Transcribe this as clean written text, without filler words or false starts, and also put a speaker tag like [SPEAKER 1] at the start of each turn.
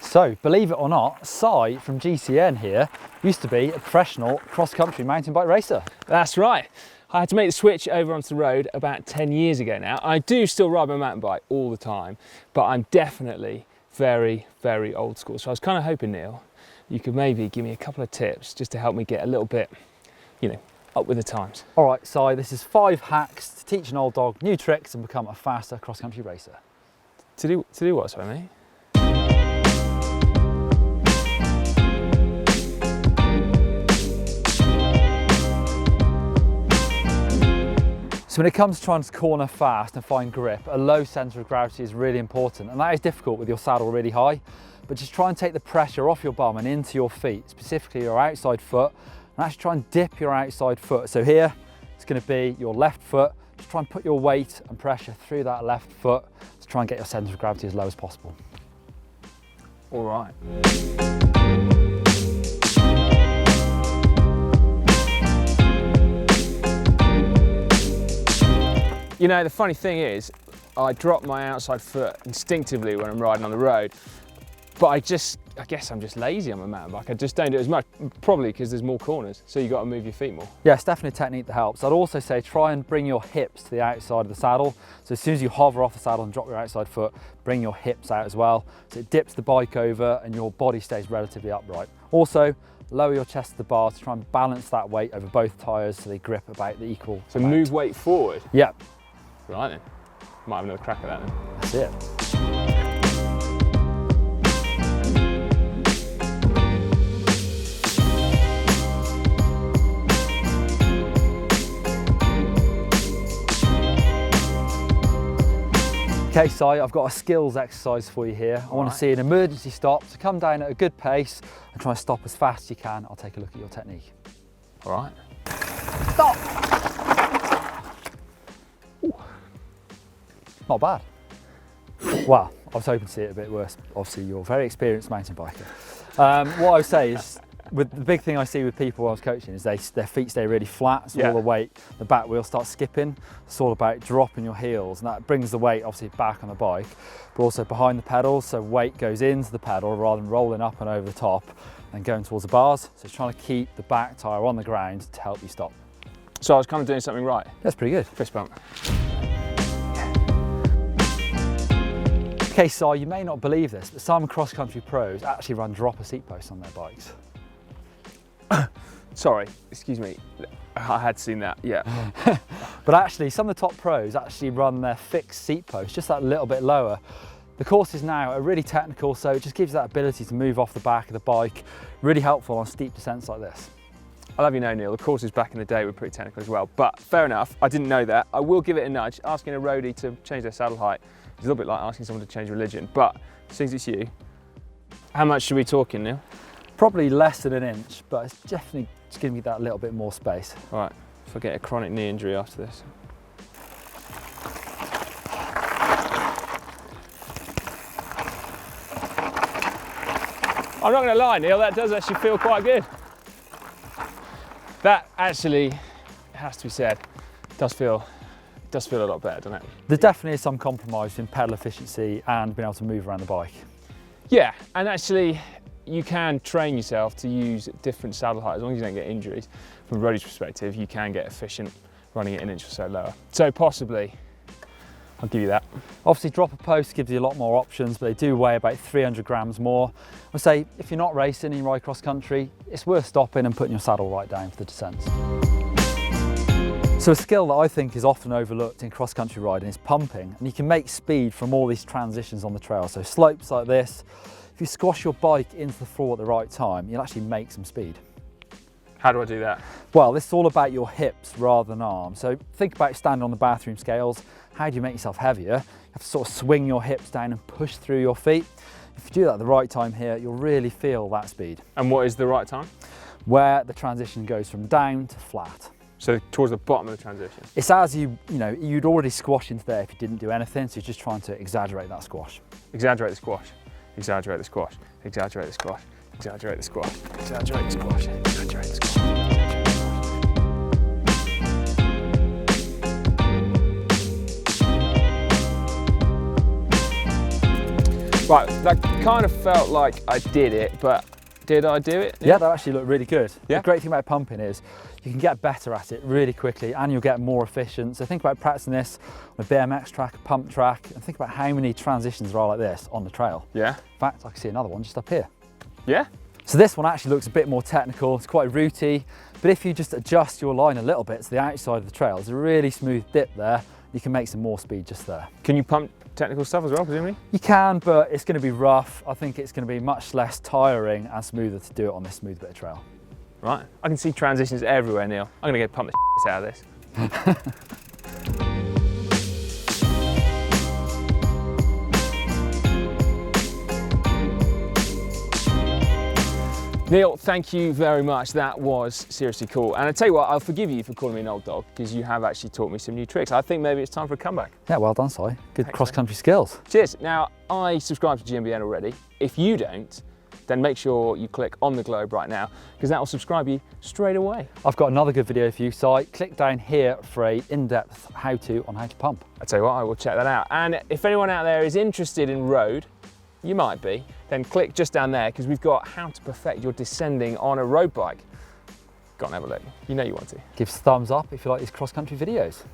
[SPEAKER 1] So, believe it or not, Si from GCN here used to be a professional cross-country mountain bike racer.
[SPEAKER 2] That's right. I had to make the switch over onto the road about 10 years ago now. I do still ride my mountain bike all the time, but I'm definitely very, very old school. So I was kind of hoping, Neil, you could maybe give me a couple of tips just to help me get a little bit, you know, up with the times.
[SPEAKER 1] All right, Si, this is 5 hacks to teach an old dog new tricks and become a faster cross-country racer.
[SPEAKER 2] To do what, sorry, mate?
[SPEAKER 1] So when it comes to trying to corner fast and find grip, a low centre of gravity is really important, and that is difficult with your saddle really high. But just try and take the pressure off your bum and into your feet, specifically your outside foot, and actually try and dip your outside foot. So here, it's going to be your left foot. Just try and put your weight and pressure through that left foot to try and get your centre of gravity as low as possible.
[SPEAKER 2] All right. You know, the funny thing is, I drop my outside foot instinctively when I'm riding on the road, but I guess I'm just lazy on my mountain bike. I just don't do it as much, probably because there's more corners, so you've got to move your feet more.
[SPEAKER 1] Yeah, it's definitely a technique that helps. I'd also say try and bring your hips to the outside of the saddle. So as soon as you hover off the saddle and drop your outside foot, bring your hips out as well. So it dips the bike over and your body stays relatively upright. Also, lower your chest to the bar to try and balance that weight over both tyres so they grip about the equal
[SPEAKER 2] So
[SPEAKER 1] amount.
[SPEAKER 2] move weight forward?
[SPEAKER 1] Yeah.
[SPEAKER 2] Right then, might have another crack at that then.
[SPEAKER 1] That's it. Okay, Si, I've got a skills exercise for you here. I want to see an emergency stop, so come down at a good pace and try and stop as fast as you can. I'll take a look at your technique.
[SPEAKER 2] All right.
[SPEAKER 1] Stop! Ooh. Not bad. Well, I was hoping to see it a bit worse. Obviously, you're a very experienced mountain biker. What I would say is, with the big thing I see with people when I was coaching is their feet stay really flat, so all the weight, the back wheel starts skipping. It's all about dropping your heels, and that brings the weight obviously back on the bike, but also behind the pedals, so weight goes into the pedal rather than rolling up and over the top and going towards the bars. So it's trying to keep the back tyre on the ground to help you stop.
[SPEAKER 2] So I was kind of doing something right.
[SPEAKER 1] That's pretty good.
[SPEAKER 2] Fist bump.
[SPEAKER 1] Okay, Si, you may not believe this, but some cross-country pros actually run dropper seat posts on their bikes.
[SPEAKER 2] Sorry, excuse me. I had seen that, yeah.
[SPEAKER 1] But actually, some of the top pros actually run their fixed seat post just that little bit lower. The courses now are really technical, so it just gives you that ability to move off the back of the bike. Really helpful on steep descents like this.
[SPEAKER 2] I'll have you know, Neil, the courses back in the day were pretty technical as well, but fair enough, I didn't know that. I will give it a nudge. Asking a roadie to change their saddle height is a little bit like asking someone to change religion, but since it's you, how much should we be talking, Neil?
[SPEAKER 1] Probably less than an inch, but it's definitely just giving me that little bit more space.
[SPEAKER 2] All right, if I get a chronic knee injury after this. I'm not going to lie, Neil, that does actually feel quite good. That actually, it has to be said, does feel a lot better, doesn't it?
[SPEAKER 1] There definitely is some compromise in pedal efficiency and being able to move around the bike.
[SPEAKER 2] Yeah, and actually you can train yourself to use different saddle height as long as you don't get injuries. From a roadie's perspective, you can get efficient running it an inch or so lower. So possibly, I'll give you that.
[SPEAKER 1] Obviously, dropper post gives you a lot more options, but they do weigh about 300 grams more. I would say if you're not racing and you ride cross country, it's worth stopping and putting your saddle right down for the descents. So a skill that I think is often overlooked in cross country riding is pumping, and you can make speed from all these transitions on the trail. So slopes like this, if you squash your bike into the floor at the right time, you'll actually make some speed.
[SPEAKER 2] How do I do that?
[SPEAKER 1] Well, this is all about your hips rather than arms. So think about standing on the bathroom scales. How do you make yourself heavier? You have to sort of swing your hips down and push through your feet. If you do that at the right time here, you'll really feel that speed.
[SPEAKER 2] And what is the right time?
[SPEAKER 1] Where the transition goes from down to flat.
[SPEAKER 2] So towards the bottom of the transition?
[SPEAKER 1] It's as you'd already squash into there if you didn't do anything, so you're just trying to exaggerate that squash.
[SPEAKER 2] Exaggerate the squash, exaggerate the squash, exaggerate the squash, exaggerate the squash, exaggerate the squash, exaggerate the squash. Right, that kind of felt like I did it, but did I do it?
[SPEAKER 1] Yeah, that actually looked really good.
[SPEAKER 2] Yeah.
[SPEAKER 1] The great thing about pumping is you can get better at it really quickly and you'll get more efficient. So think about practicing this on a BMX track, a pump track, and think about how many transitions there are like this on the trail.
[SPEAKER 2] Yeah.
[SPEAKER 1] In fact, I can see another one just up here.
[SPEAKER 2] Yeah?
[SPEAKER 1] So this one actually looks a bit more technical, it's quite rooty, but if you just adjust your line a little bit to the outside of the trail, there's a really smooth dip there, you can make some more speed just there.
[SPEAKER 2] Can you pump technical stuff as well, presumably?
[SPEAKER 1] You can, but it's going to be rough. I think it's going to be much less tiring and smoother to do it on this smooth bit of trail.
[SPEAKER 2] Right, I can see transitions everywhere, Neil. I'm gonna go pump the shit out of this. Neil, thank you very much. That was seriously cool. And I tell you what, I'll forgive you for calling me an old dog because you have actually taught me some new tricks. I think maybe it's time for a comeback.
[SPEAKER 1] Yeah, well done, Si. Good
[SPEAKER 2] Thanks,
[SPEAKER 1] cross-country skills.
[SPEAKER 2] Cheers. Now, I subscribe to GMBN already. If you don't, then make sure you click on the globe right now because that will subscribe you straight away.
[SPEAKER 1] I've got another good video for you, Si. Click down here for a in-depth how-to on how to pump.
[SPEAKER 2] I tell you what, I will check that out. And if anyone out there is interested in road, you might be, then click just down there because we've got how to perfect your descending on a road bike. Go and have a look. You know you want to.
[SPEAKER 1] Give us a thumbs up if you like these cross-country videos.